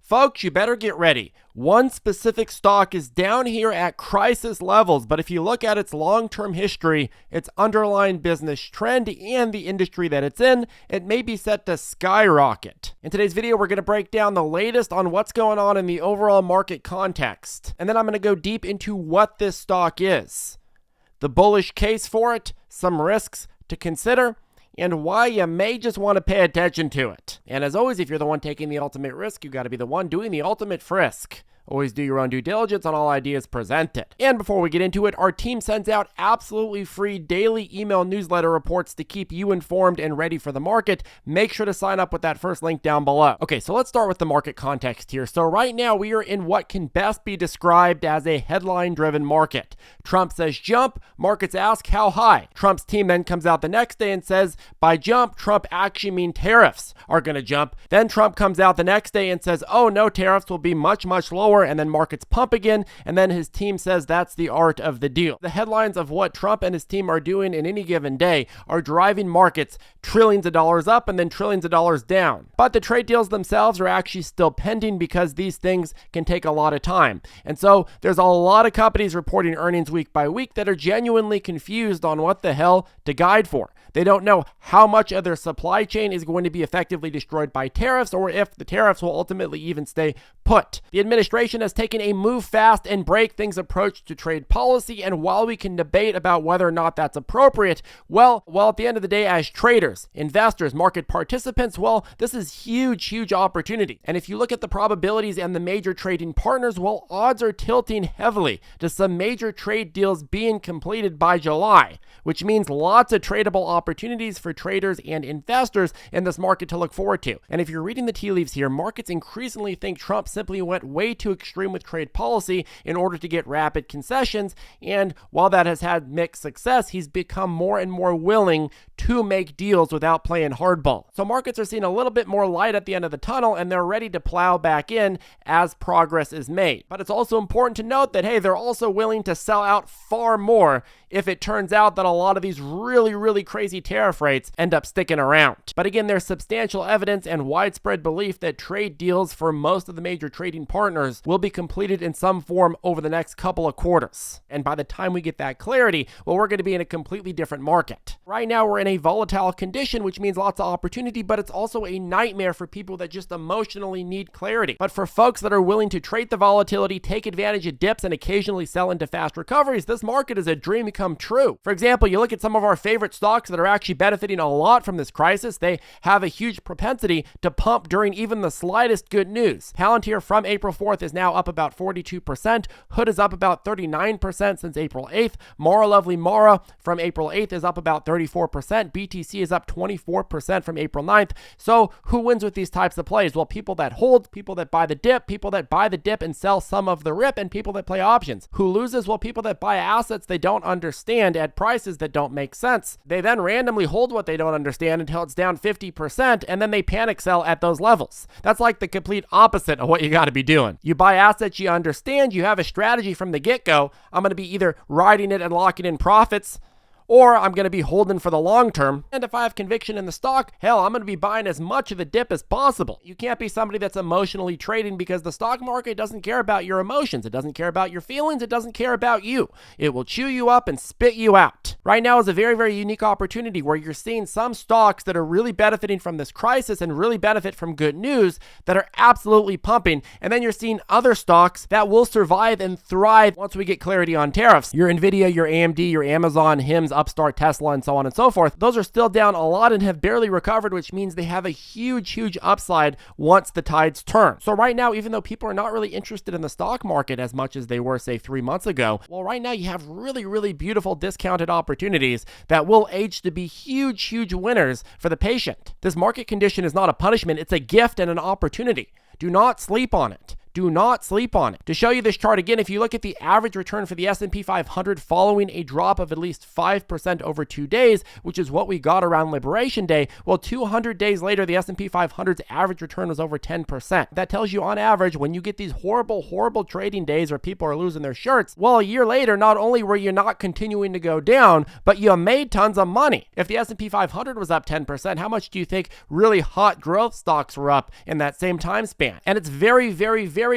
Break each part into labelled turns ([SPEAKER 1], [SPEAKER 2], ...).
[SPEAKER 1] Folks, you better get ready. One specific stock is down here at crisis levels, but if you look at its long-term history, its underlying business trend, and the industry that it's in, it may be set to skyrocket. In today's video, we're going to break down the latest on what's going on in the overall market context, and then I'm going to go deep into what this stock is, the bullish case for it, some risks to consider, and why you may just want to pay attention to it. And as always, if you're the one taking the ultimate risk, you got to be the one doing the ultimate frisk. Always do your own due diligence on all ideas presented. And before we get into it, our team sends out absolutely free daily email newsletter reports to keep you informed and ready for the market. Make sure to sign up with that first link down below. Okay, so let's start with the market context here. So right now we are in what can best be described as a headline-driven market. Trump says jump, markets ask how high. Trump's team then comes out the next day and says by jump, Trump actually means tariffs are going to jump. Then Trump comes out the next day and says, oh no, tariffs will be much, much lower. And then markets pump again, and then his team says that's the art of the deal. The headlines of what Trump and his team are doing in any given day are driving markets trillions of dollars up and then trillions of dollars down. But the trade deals themselves are actually still pending because these things can take a lot of time. And so there's a lot of companies reporting earnings week by week that are genuinely confused on what the hell to guide for. They don't know how much of their supply chain is going to be effectively destroyed by tariffs or if the tariffs will ultimately even stay put. The administration has taken a move fast and break things approach to trade policy, and while we can debate about whether or not that's appropriate, well, at the end of the day, as traders, investors, market participants, well, this is huge opportunity. And if you look at the probabilities and the major trading partners, well, odds are tilting heavily to some major trade deals being completed by July, which means lots of tradable opportunities for traders and investors in this market to look forward to. And if you're reading the tea leaves here, markets increasingly think Trump simply went way too extreme with trade policy in order to get rapid concessions. And while that has had mixed success, he's become more and more willing to make deals without playing hardball. So markets are seeing a little bit more light at the end of the tunnel, and they're ready to plow back in as progress is made. But it's also important to note that, hey, they're also willing to sell out far more if it turns out that a lot of these really crazy tariff rates end up sticking around. But again, there's substantial evidence and widespread belief that trade deals for most of the major trading partners will be completed in some form over the next couple of quarters. And by the time we get that clarity, well, we're going to be in a completely different market. Right now, we're in a volatile condition, which means lots of opportunity, but it's also a nightmare for people that just emotionally need clarity. But for folks that are willing to trade the volatility, take advantage of dips, and occasionally sell into fast recoveries, this market is a dream come true. For example, you look at some of our favorite stocks that are actually benefiting a lot from this crisis. They have a huge propensity to pump during even the slightest good news. Palantir from April 4th is now up about 42%. Hood is up about 39% since April 8th. Mara Lovely Mara from April 8th is up about 34%. BTC is up 24% from April 9th. So who wins with these types of plays? Well, people that hold, people that buy the dip, people that buy the dip and sell some of the rip, and people that play options. Who loses? Well, people that buy assets they don't understand at prices that don't make sense. They then randomly hold what they don't understand until it's down 50%, and then they panic sell at those levels. That's like the complete opposite of what you got to be doing. You buy assets you understand, you have a strategy from the get-go. I'm going to be either riding it and locking in profits, or I'm going to be holding for the long term. And if I have conviction in the stock, hell, I'm going to be buying as much of the dip as possible. You can't be somebody that's emotionally trading because the stock market doesn't care about your emotions. It doesn't care about your feelings. It doesn't care about you. It will chew you up and spit you out. Right now is a very unique opportunity where you're seeing some stocks that are really benefiting from this crisis and really benefit from good news that are absolutely pumping. And then you're seeing other stocks that will survive and thrive once we get clarity on tariffs. Your Nvidia, your AMD, your Amazon, HIMS, Upstart, Tesla, and so on and so forth. Those are still down a lot and have barely recovered, which means they have a huge upside once the tides turn. So right now, even though people are not really interested in the stock market as much as they were, say, 3 months ago, well, right now you have really beautiful discounted opportunities that will age to be huge winners for the patient. This market condition is not a punishment, it's a gift and an opportunity. Do not sleep on it. Do not sleep on it. To show you this chart again, if you look at the average return for the S&P 500 following a drop of at least 5% over 2 days, which is what we got around Liberation Day, well, 200 days later, the S&P 500's average return was over 10%. That tells you on average, when you get these horrible trading days where people are losing their shirts, well, a year later, not only were you not continuing to go down, but you made tons of money. If the S&P 500 was up 10%, how much do you think really hot growth stocks were up in that same time span? And it's very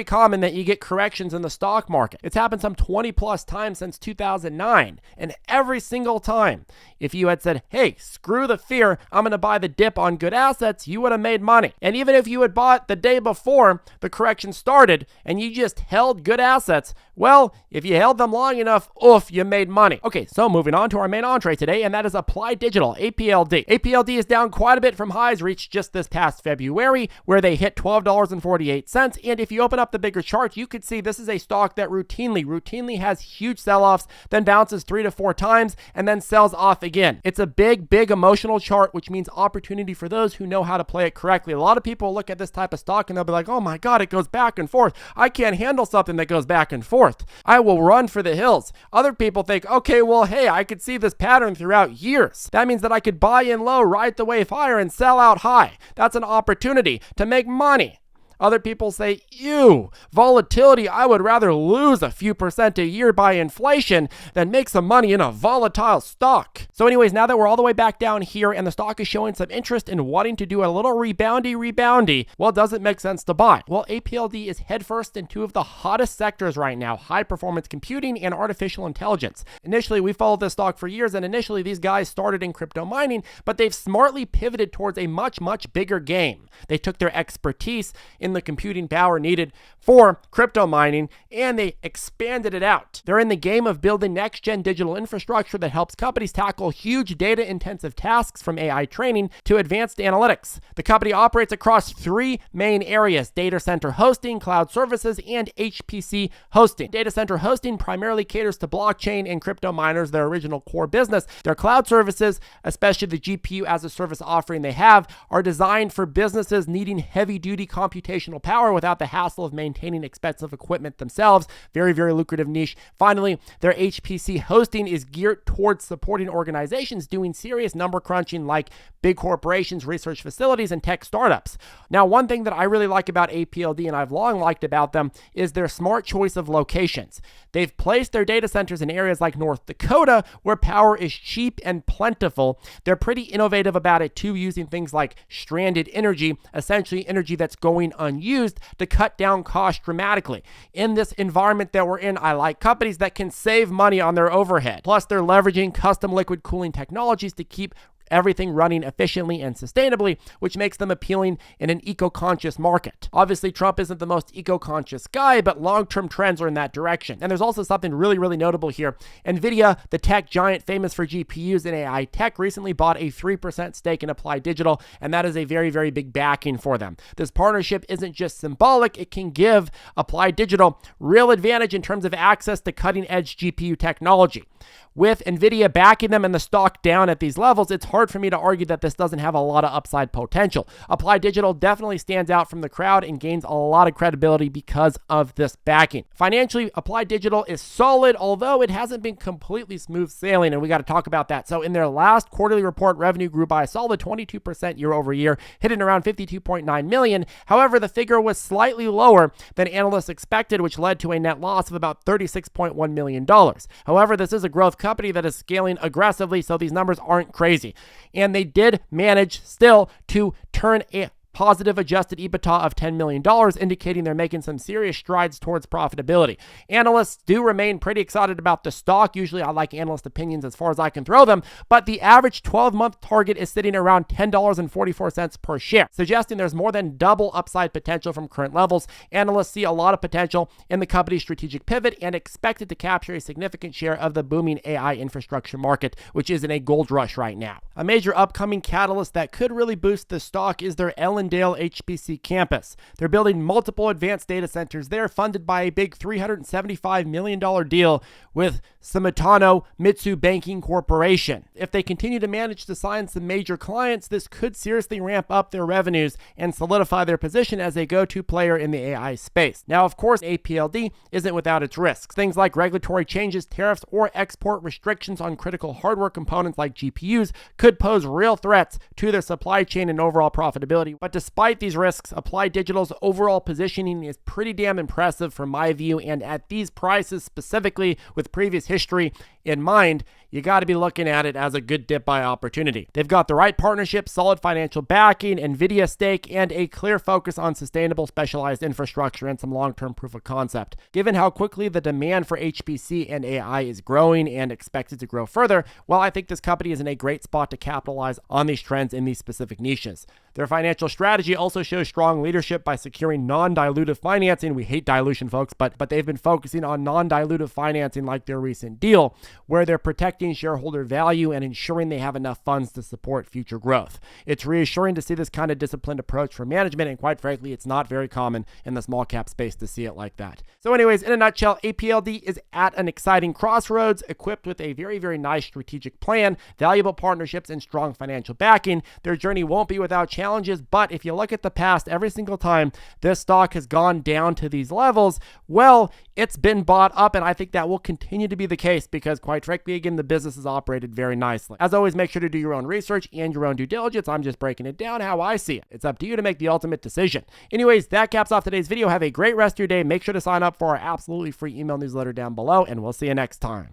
[SPEAKER 1] common that you get corrections in the stock market. It's happened some 20 plus times since 2009. And every single time, if you had said, hey, screw the fear, I'm going to buy the dip on good assets, you would have made money. And even if you had bought the day before the correction started and you just held good assets, well, if you held them long enough, you made money. Okay, so moving on to our main entree today, and that is Applied Digital, Apld. Apld is down quite a bit from highs reached just this past February, where they hit $12.48. And if you open up the bigger chart, you could see this is a stock that routinely has huge sell-offs, then bounces 3 to 4 times, and then sells off again. It's a big emotional chart, which means opportunity for those who know how to play it correctly. A lot of people look at this type of stock and they'll be like, oh my God, it goes back and forth. I can't handle something that goes back and forth. I will run for the hills. Other people think, okay, well, hey, I could see this pattern throughout years. That means that I could buy in low, ride the wave higher, and sell out high. That's an opportunity to make money. Other people say, ew, volatility, I would rather lose a few percent a year by inflation than make some money in a volatile stock. So anyways, now that we're all the way back down here and the stock is showing some interest in wanting to do a little reboundy, well, does it make sense to buy? Well, Apld is headfirst in two of the hottest sectors right now, high performance computing and artificial intelligence. Initially, we followed this stock for years, and initially these guys started in crypto mining, but they've smartly pivoted towards a much bigger game. They took their expertise in the computing power needed for crypto mining, and they expanded it out. They're in the game of building next-gen digital infrastructure that helps companies tackle huge data-intensive tasks, from AI training to advanced analytics. The company operates across 3 main areas: data center hosting, cloud services, and HPC hosting. Data center hosting primarily caters to blockchain and crypto miners, their original core business. Their cloud services, especially the GPU as a service offering they have, are designed for businesses needing heavy-duty computational power without the hassle of maintaining expensive equipment themselves. Very lucrative niche. Finally, their HPC hosting is geared towards supporting organizations doing serious number crunching, like big corporations, research facilities, and tech startups. Now, one thing that I really like about Apld, and I've long liked about them, is their smart choice of locations. They've placed their data centers in areas like North Dakota, where power is cheap and plentiful. They're pretty innovative about it too, using things like stranded energy, essentially energy that's going unused, to cut down costs dramatically. In this environment that we're in, I like companies that can save money on their overhead. Plus, they're leveraging custom liquid cooling technologies to keep everything running efficiently and sustainably, which makes them appealing in an eco-conscious market. Obviously, Trump isn't the most eco-conscious guy, but long-term trends are in that direction. And there's also something really notable here. NVIDIA, the tech giant famous for GPUs and AI tech, recently bought a 3% stake in Applied Digital, and that is a very big backing for them. This partnership isn't just symbolic, it can give Applied Digital real advantage in terms of access to cutting-edge GPU technology. With NVIDIA backing them and the stock down at these levels, it's hard for me to argue that this doesn't have a lot of upside potential. Applied Digital definitely stands out from the crowd and gains a lot of credibility because of this backing. Financially, Applied Digital is solid, although it hasn't been completely smooth sailing, and we got to talk about that. So in their last quarterly report, revenue grew by a solid 22% year over year, hitting around $52.9 million. However, the figure was slightly lower than analysts expected, which led to a net loss of about $36.1 million. However, this is a growth company that is scaling aggressively, so these numbers aren't crazy. And they did manage still to turn a positive adjusted EBITDA of $10 million, indicating they're making some serious strides towards profitability. Analysts do remain pretty excited about the stock. Usually I like analyst opinions as far as I can throw them, but the average 12-month target is sitting around $10.44 per share, suggesting there's more than double upside potential from current levels. Analysts see a lot of potential in the company's strategic pivot and expect it to capture a significant share of the booming AI infrastructure market, which is in a gold rush right now. A major upcoming catalyst that could really boost the stock is their LNG Allendale HPC campus. They're building multiple advanced data centers there, funded by a big $375 million deal with Sumitomo Mitsui Banking Corporation. If they continue to manage to sign some major clients, this could seriously ramp up their revenues and solidify their position as a go-to player in the AI space. Now, of course, Apld isn't without its risks. Things like regulatory changes, tariffs, or export restrictions on critical hardware components like GPUs could pose real threats to their supply chain and overall profitability. But despite these risks, Applied Digital's overall positioning is pretty damn impressive from my view, and at these prices specifically, with previous history in mind, you got to be looking at it as a good dip buy opportunity. They've got the right partnership, solid financial backing, NVIDIA stake, and a clear focus on sustainable specialized infrastructure and some long-term proof of concept. Given how quickly the demand for HPC and AI is growing and expected to grow further, well, I think this company is in a great spot to capitalize on these trends in these specific niches. Their financial strategy also shows strong leadership by securing non-dilutive financing. We hate dilution, folks, but they've been focusing on non-dilutive financing like their recent deal, where they're protecting shareholder value and ensuring they have enough funds to support future growth. It's reassuring to see this kind of disciplined approach from management, and quite frankly, it's not very common in the small cap space to see it like that. So anyways, in a nutshell, Apld is at an exciting crossroads, equipped with a very, very nice strategic plan, valuable partnerships, and strong financial backing. Their journey won't be without challenges, but if you look at the past, every single time this stock has gone down to these levels, well, it's been bought up, and I think that will continue to be the case because, quite frankly, again, the business is operated very nicely. As always, make sure to do your own research and your own due diligence. I'm just breaking it down how I see it. It's up to you to make the ultimate decision. Anyways, that caps off today's video. Have a great rest of your day. Make sure to sign up for our absolutely free email newsletter down below, and we'll see you next time.